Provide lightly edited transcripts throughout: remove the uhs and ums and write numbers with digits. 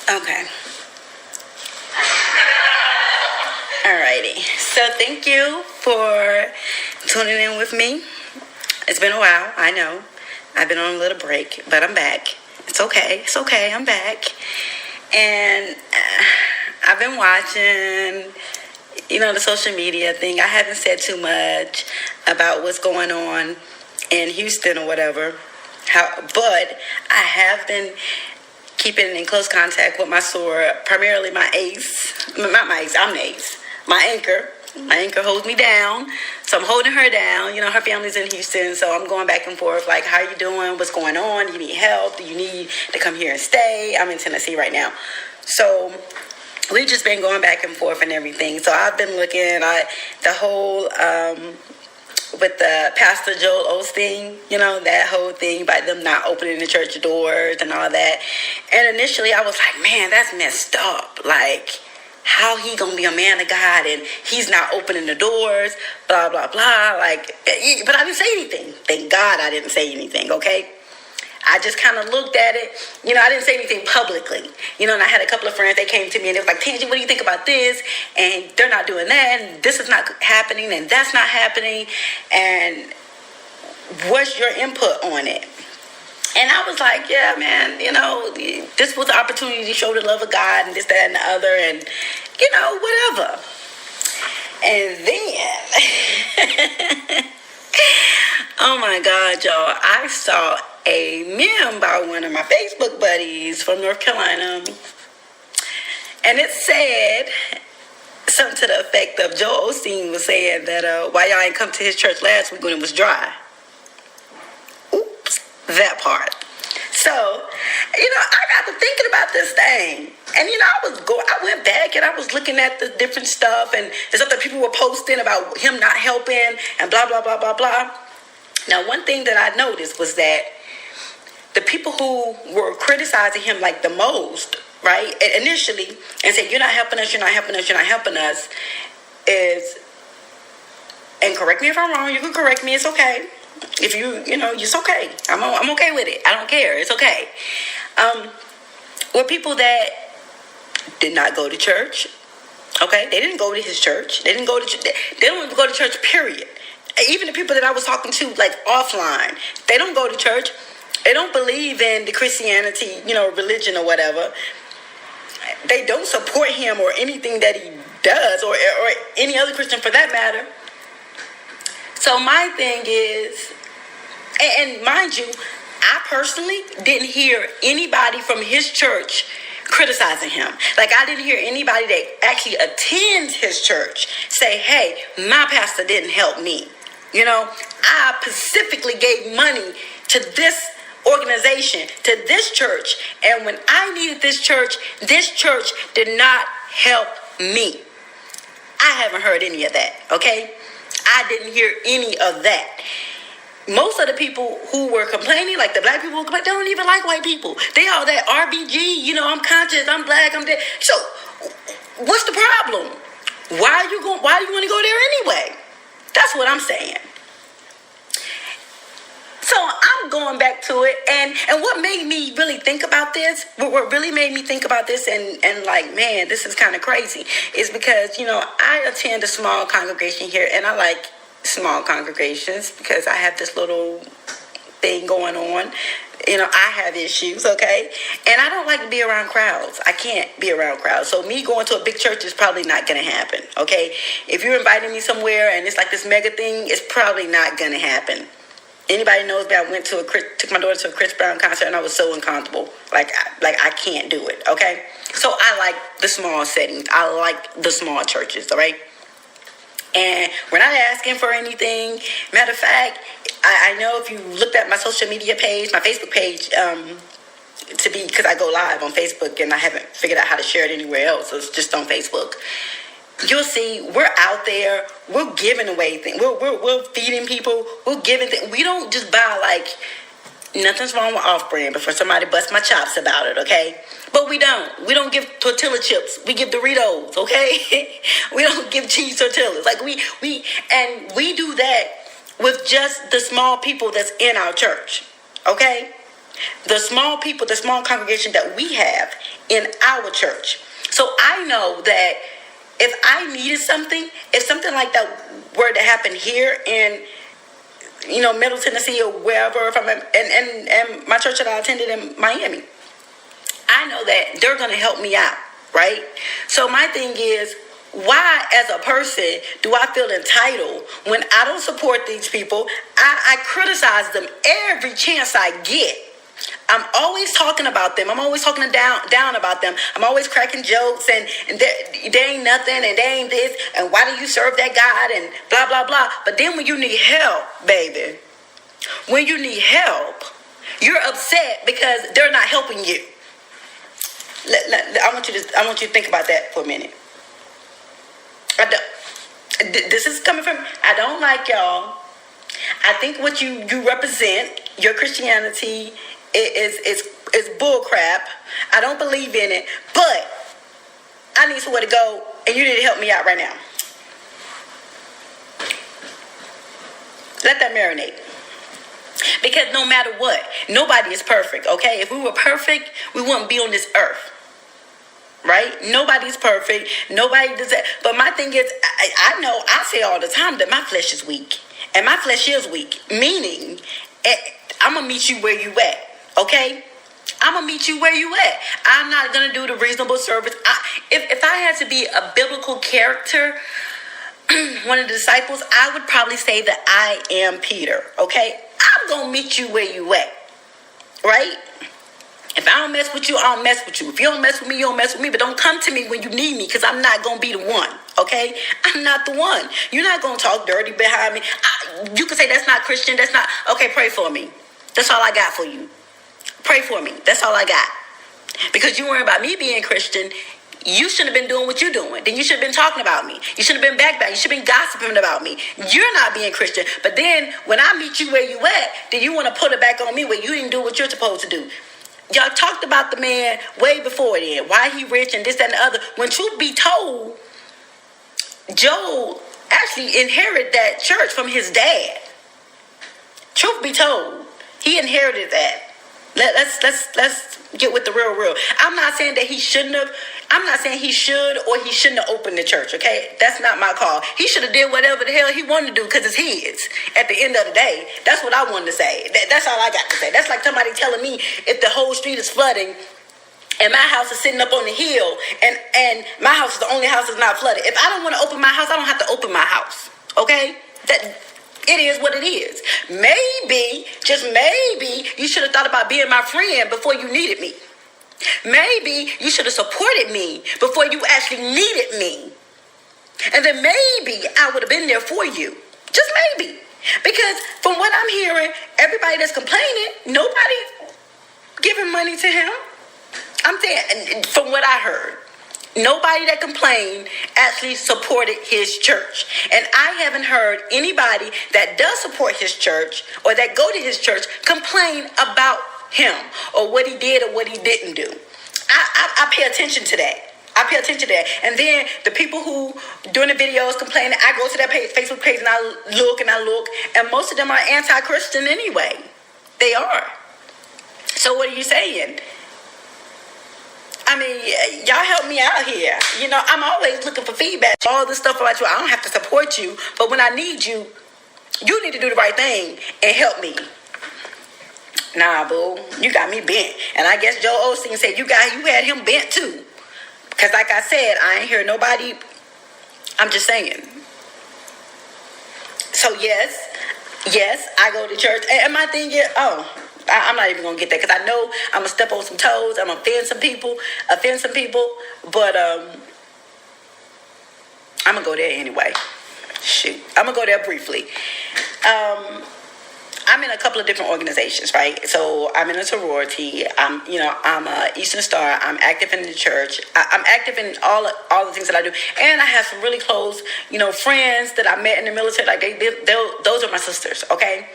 Okay. Alrighty. So thank you for tuning in with me. It's been a while, I know. I've been on a little break, but I'm back. It's okay. It's okay. I'm back. And I've been watching, the social media thing. I haven't said too much about what's going on in Houston or whatever. But I have been keeping in close contact with my SOAR, primarily my ace. Not my ace, I'm the ace. My anchor. My anchor holds me down, so I'm holding her down. Her family's in Houston, so I'm going back and forth, like, how you doing? What's going on? You need help? Do you need to come here and stay? I'm in Tennessee right now. So we've just been going back and forth and everything. So I've been looking at the whole, with the Pastor Joel Osteen, that whole thing about them not opening the church doors and all that. And initially I was like, man, that's messed up. Like, how he gonna be a man of God and he's not opening the doors, blah, blah, blah. Like, but I didn't say anything. Thank God I didn't say anything, okay? I just kind of looked at it. I didn't say anything publicly. And I had a couple of friends, they came to me and they was like, Tangi, what do you think about this? And they're not doing that, and this is not happening, and that's not happening. And what's your input on it? And I was like, yeah, man, this was the opportunity to show the love of God and this, that, and the other, and, whatever. And then, oh my God, y'all, I saw a meme by one of my Facebook buddies from North Carolina. And it said something to the effect of Joel Osteen was saying that why y'all ain't come to his church last week when it was dry. That part. So, I got to thinking about this thing. And, I went back and I was looking at the different stuff and the stuff that people were posting about him not helping and blah, blah, blah, blah, blah. Now, one thing that I noticed was that the people who were criticizing him like the most, right, initially, and said, you're not helping us, you're not helping us, you're not helping us, is, and correct me if I'm wrong, you can correct me, it's okay. If it's okay. I'm okay with it. I don't care. It's okay. Were people that did not go to church. Okay, they didn't go to his church. They don't even go to church, period. Even the people that I was talking to, like, offline, they don't go to church. They don't believe in the Christianity, religion or whatever. They don't support him or anything that he does, or any other Christian for that matter. So my thing is, and mind you, I personally didn't hear anybody from his church criticizing him. Like, I didn't hear anybody that actually attends his church say, hey, my pastor didn't help me. I specifically gave money to this organization, to this church. And when I needed this church did not help me. I haven't heard any of that, okay? I didn't hear any of that. Most of the people who were complaining, like the black people, they don't even like white people. They all that RBG, I'm conscious, I'm black, I'm dead. So, what's the problem? Why do you want to go there anyway? That's what I'm saying. So I'm going back to it, and what made me really think about this, what really made me think about this and like, man, this is kind of crazy, is because, I attend a small congregation here, and I like small congregations because I have this little thing going on. I have issues, okay? And I don't like to be around crowds. I can't be around crowds. So me going to a big church is probably not going to happen, okay? If you're inviting me somewhere and it's like this mega thing, it's probably not going to happen. Anybody knows me, I took my daughter to a Chris Brown concert, and I was so uncomfortable. Like I can't do it, okay? So I like the small settings. I like the small churches, all right? And we're not asking for anything. Matter of fact, I know if you looked at my social media page, my Facebook page, because I go live on Facebook, and I haven't figured out how to share it anywhere else, so it's just on Facebook. You'll see we're out there. We're giving away things. We're feeding people. We're giving things. We don't just buy, like, nothing's wrong with off-brand before somebody busts my chops about it, okay? But we don't. We don't give tortilla chips. We give Doritos, okay? We don't give cheese tortillas. Like, we do that with just the small people that's in our church, okay? the small people, the small congregation that we have in our church. So I know that if I needed something, if something like that were to happen here in, Middle Tennessee or wherever, if I'm and my church that I attended in Miami, I know that they're going to help me out, right? So my thing is, why as a person do I feel entitled when I don't support these people? I criticize them every chance I get. I'm always talking about them. I'm always talking down about them. I'm always cracking jokes and they ain't nothing and they ain't this and why do you serve that God and blah, blah, blah. But then when you need help, baby, when you need help, you're upset because they're not helping you. I want you to think about that for a minute. This is coming from, I don't like y'all. I think what you represent, your Christianity, is bull crap. I don't believe in it, but I need somewhere to go, and you need to help me out right now. Let that marinate. Because no matter what, nobody is perfect, okay? If we were perfect, we wouldn't be on this earth. Right? Nobody's perfect. Nobody does that. But my thing is, I know I say all the time that my flesh is weak. And my flesh is weak. Meaning, I'm going to meet you where you at. Okay? I'm going to meet you where you at. I'm not going to do the reasonable service. If I had to be a biblical character, one of the disciples, I would probably say that I am Peter. Okay? I'm going to meet you where you at. Right? If I don't mess with you, I don't mess with you. If you don't mess with me, you don't mess with me. But don't come to me when you need me because I'm not going to be the one, okay? I'm not the one. You're not going to talk dirty behind me. You can say that's not Christian. That's not... Okay, pray for me. That's all I got for you. Pray for me. That's all I got. Because you worry about me being Christian, you shouldn't have been doing what you're doing. Then you should have been talking about me. You should have been backbiting. You should have been gossiping about me. You're not being Christian. But then when I meet you where you at, then you want to put it back on me where you didn't do what you're supposed to do. Y'all talked about the man way before then. Why he rich and this, that, and the other. When truth be told, Joel actually inherited that church from his dad. Truth be told, he inherited that. Let's get with the real. I'm not saying that he shouldn't have. I'm not saying he should or he shouldn't have opened the church, okay? That's not my call. He should have did whatever the hell he wanted to do because it's his. At the end of the day, that's what I wanted to say. That's all I got to say. That's like somebody telling me if the whole street is flooding and my house is sitting up on the hill and my house is the only house that's not flooded. If I don't want to open my house, I don't have to open my house, okay? It is what it is. Maybe, just maybe, you should have thought about being my friend before you needed me. Maybe you should have supported me before you actually needed me. And then maybe I would have been there for you. Just maybe. Because from what I'm hearing, everybody that's complaining, nobody giving money to him. I'm saying, from what I heard, nobody that complained actually supported his church. And I haven't heard anybody that does support his church or that go to his church complain about him or what he did or what he didn't do. I pay attention to that. And then the people who doing the videos complaining, I go to that Facebook page and I look, and most of them are anti-Christian anyway. They are. So what are you saying? I mean, y'all help me out here. You know, I'm always looking for feedback. All this stuff about you, I don't have to support you, but when I need you, you need to do the right thing and help me. Nah, boo, you got me bent. And I guess Joel Osteen said you had him bent too. Because like I said, I ain't hear nobody. I'm just saying. So yes, I go to church. And my thing is, I'm not even going to get that because I know I'm going to step on some toes. I'm going to offend some people. But I'm going to go there anyway. Shoot. I'm going to go there briefly. I'm in a couple of different organizations, right? So I'm in a sorority. I'm a Eastern Star. I'm active in the church. I'm active in all the things that I do. And I have some really close, friends that I met in the military. Like those are my sisters, okay?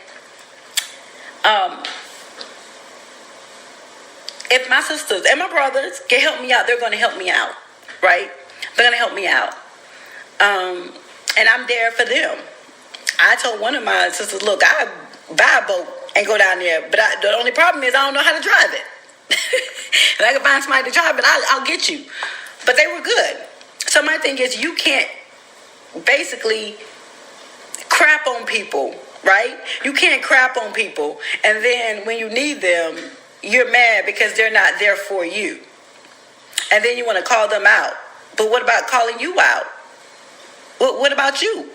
If my sisters and my brothers can help me out, they're going to help me out, right? They're going to help me out. And I'm there for them. I told one of my sisters, look, I buy a boat and go down there. But the only problem is I don't know how to drive it. If I can find somebody to drive it, I'll get you. But they were good. So my thing is, you can't basically crap on people, right? You can't crap on people, and then when you need them, you're mad because they're not there for you. And then you want to call them out. But what about calling you out? What about you?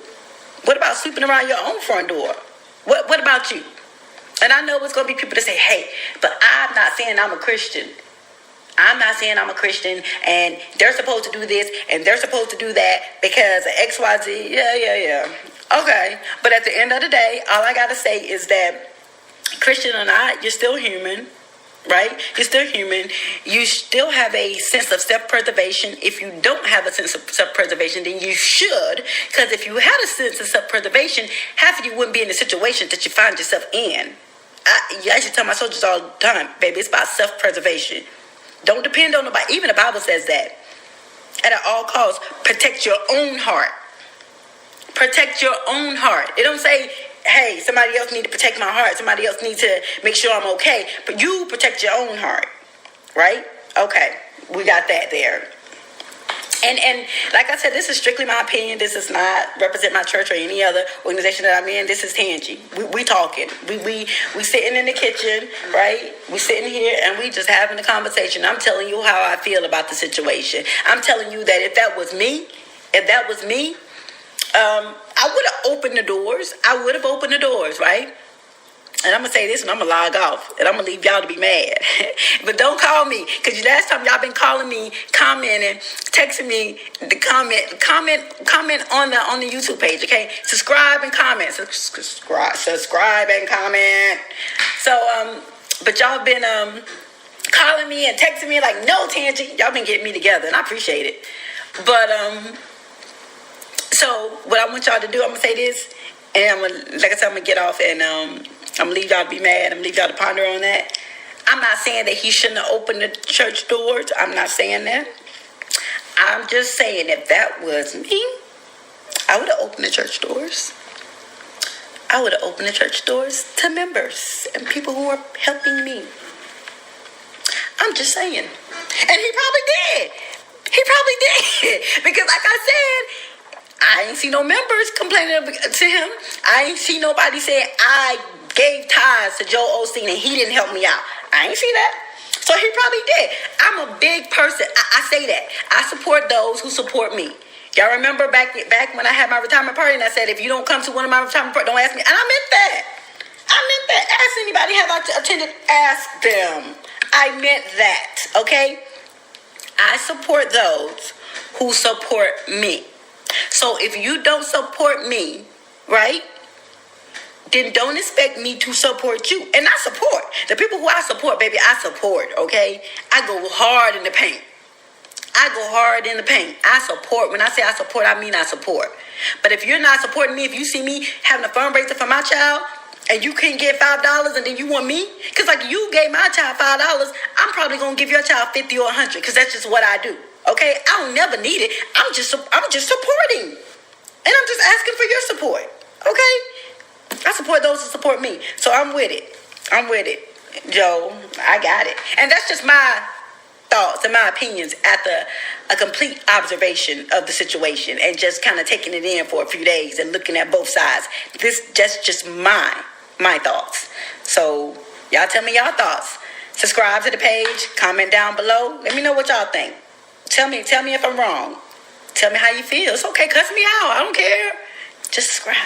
What about sweeping around your own front door? What about you? And I know it's going to be people that say, hey, but I'm not saying I'm a Christian. I'm not saying I'm a Christian, and they're supposed to do this, and they're supposed to do that because of X, Y, Z. Yeah. Okay. But at the end of the day, all I got to say is that Christian or not, you're still human, right? You're still human. You still have a sense of self-preservation. If you don't have a sense of self-preservation, then you should, because if you had a sense of self-preservation, half of you wouldn't be in the situation that you find yourself in. I should tell my soldiers all the time, baby, it's about self-preservation. Don't depend on nobody. Even the Bible says that. And at all costs, protect your own heart. Protect your own heart. It don't say, hey, somebody else need to protect my heart. Somebody else needs to make sure I'm okay. But you protect your own heart. Right? Okay. We got that there. And like I said, this is strictly my opinion. This does not represent my church or any other organization that I'm in. This is Tangi. We talking. We sitting in the kitchen, right? We sitting here and we just having a conversation. I'm telling you how I feel about the situation. I'm telling you that if that was me, I would have opened the doors. Right? And I'm going to say this and I'm going to log off. And I'm going to leave y'all to be mad. But don't call me. Because last time y'all been calling me, commenting, texting me, the comment on the YouTube page, okay? Subscribe and comment. Subscribe and comment. So, but y'all been calling me and texting me like, no, Tangi. Y'all been getting me together. And I appreciate it. But, so what I want y'all to do, I'm going to say this. And I'm going to get off and I'm going to leave y'all to be mad. I'm going to leave y'all to ponder on that. I'm not saying that he shouldn't have opened the church doors. I'm not saying that. I'm just saying if that was me, I would have opened the church doors. I would have opened the church doors to members and people who are helping me. I'm just saying. And he probably did. Because like I said, I ain't see no members complaining to him. I ain't see nobody saying I gave tithes to Joel Osteen and he didn't help me out. I ain't see that. So he probably did. I'm a big person. I say that. I support those who support me. Y'all remember back when I had my retirement party and I said, if you don't come to one of my retirement parties, don't ask me. And I meant that. Ask anybody, have I attended? Ask them. I meant that. Okay? I support those who support me. So if you don't support me, right, then don't expect me to support you. And I support. The people who I support, baby, I support, okay? I go hard in the paint. I support. When I say I support, I mean I support. But if you're not supporting me, if you see me having a fundraiser for my child, and you can't get $5 and then you want me, because like you gave my child $5, I'm probably going to give your child 50 or 100 because that's just what I do. Okay, I don't never need it. I'm just supporting, and I'm just asking for your support. Okay, I support those who support me, so I'm with it, Joe. I got it, and that's just my thoughts and my opinions after a complete observation of the situation and just kind of taking it in for a few days and looking at both sides. This just my thoughts. So y'all tell me y'all thoughts. Subscribe to the page. Comment down below. Let me know what y'all think. Tell me if I'm wrong. Tell me how you feel. It's okay. Cuss me out. I don't care. Just subscribe.